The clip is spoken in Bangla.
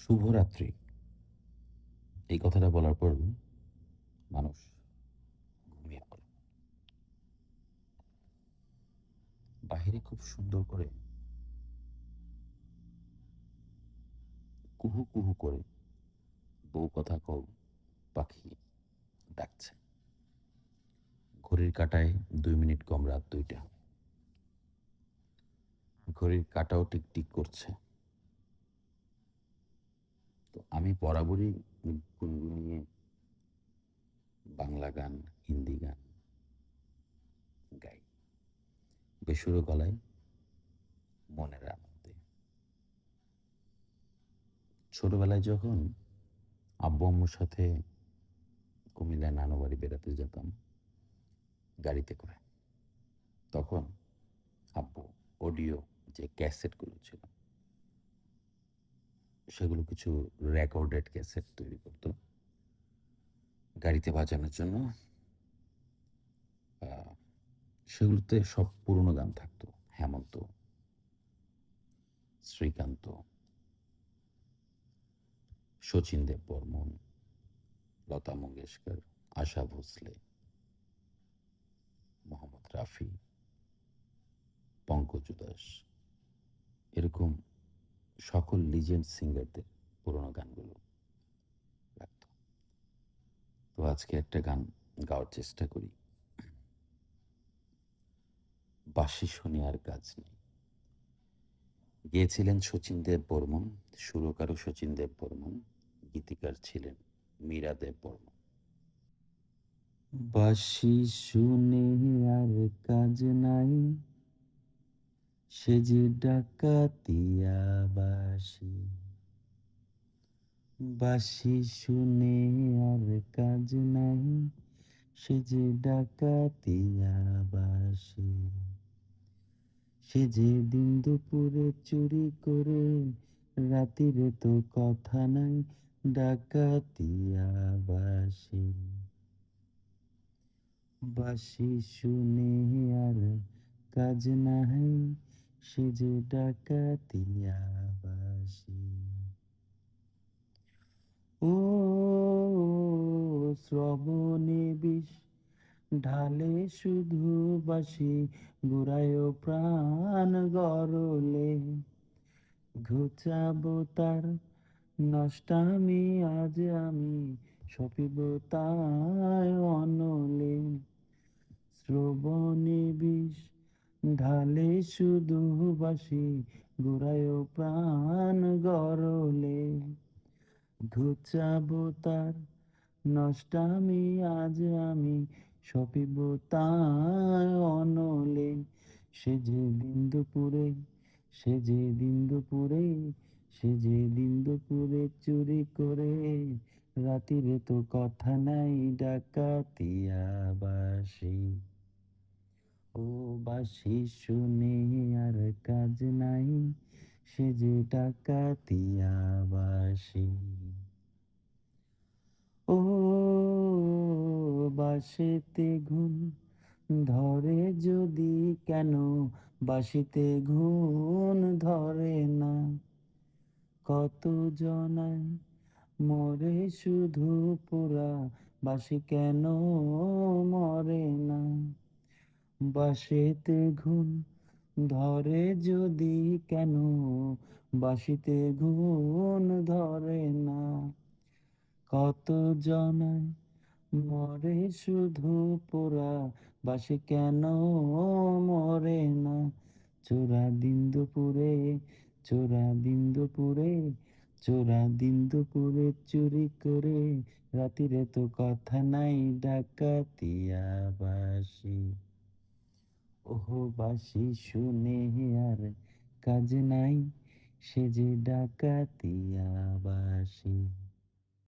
শুভরাত্রি। এই কথাটা বলার পর মানুষ ঘুমিয়ে পড়ে। বাহিরে খুব সুন্দর করে কুহু, কুহু করে বউ কথা কও পাখি ডাকছে। ঘড়ির কাঁটায় ২ মিনিট কম রাত ২টা। ঘড়ির কাঁটাও টিকটিক করছে। তো আমি বরাবরই গুনগুনিয়ে বাংলা গান, হিন্দি গান গাই। বেসুরো গলায় মনের আনন্দে। ছোটবেলায় যখন আব্বু-আম্মুর সাথে কুমিল্লায় নানু বাড়ি বেড়াতে যেতাম গাড়িতে করে। তখন আব্বু অডিও যে ক্যাসেটগুলো ছিল, সেগুলো কিছু রেকর্ডেড ক্যাসেট তৈরি করত গাড়িতে বাজানোর জন্য। আ সেগুলোতে সব পুরোনো গান থাকতো। হেমন্ত, শ্রীকান্ত, শচীন দেববর্মন, লতা মঙ্গেশকর, আশা ভোসলে, মোহাম্মদ রাফি, পঙ্কজ উদাস, এরকম সকল লিজেন্ড সিঙ্গারদের পুরোনো গানগুলো লাগতো। তো আজকে একটা গান গাওয়ার চেষ্টা করি। বাঁশি শুনি আর কাজ নেই। গেয়েছিলেন শচীন দেববর্মন, সুরকারও শচীন দেববর্মন, গীতিকার ছিলেন মীরা দেববর্মন। বাঁশি শুনে আর কাজ নাই, সে যে ডাকাতিয়া বাঁশি। বাঁশি শুনে আর কাজ নাই, সে যে ডাকাতিয়া বাঁশি। সে যে দিন দুপুরে চুরি করে, রাতিরে তো কথা নাই, ডাকাতিয়া বাঁশি। বাঁশি শুনে আর কাজ নাই, সে যে ডাকাতিয়া বাঁশি। ও শ্রবণে বিষ ঢালে শুধু বাঁশি, ঘুরায় প্রাণ গরলে। ঘুচাবো তার নষ্টামি আজ আমি, সপিব তাই অনলে। শ্রবণে বিষ ঢালে শুধু বাঁশি, ঘুরায় প্রাণ গরলে। ঘুচাবো তার নষ্টামি আজ আমি, সপিব তাই অনলে। সে যে দিন দুপুরে, সে যে দিন দুপুরে, সে যে দিন দুপুরে চুরি করে, রাতিরে তো কথা নাই, ডাকাতিয়া বাঁশি। ও বাঁশি শুনে আর কাজ নাই, সে যে ডাকাতিয়া বাঁশি। ও বাঁশিতে ঘুম ধরে যদি কেন, বাঁশিতে ঘুম ধরে না। কত জনায় মরে শুধু পোড়া, বাঁশি কেন মরে না। বাঁশিতে ঘুম ধরে যদি কেন, বাঁশিতে ঘুম ধরে না। কত জনায় মরে শুধু পোড়া, বাঁশি কেন মরে না। চোরা দিন দুপুরে, চোরা দিন দুপুরে, চোরা দিন দুপুরে চুরি করে, রাতিরে তো কথা নাই, ডাকাতিয়া বাঁশি। ওহো বাঁশি শুনে আর কাজ নাই, সে যে ডাকাতিয়া বাঁশি।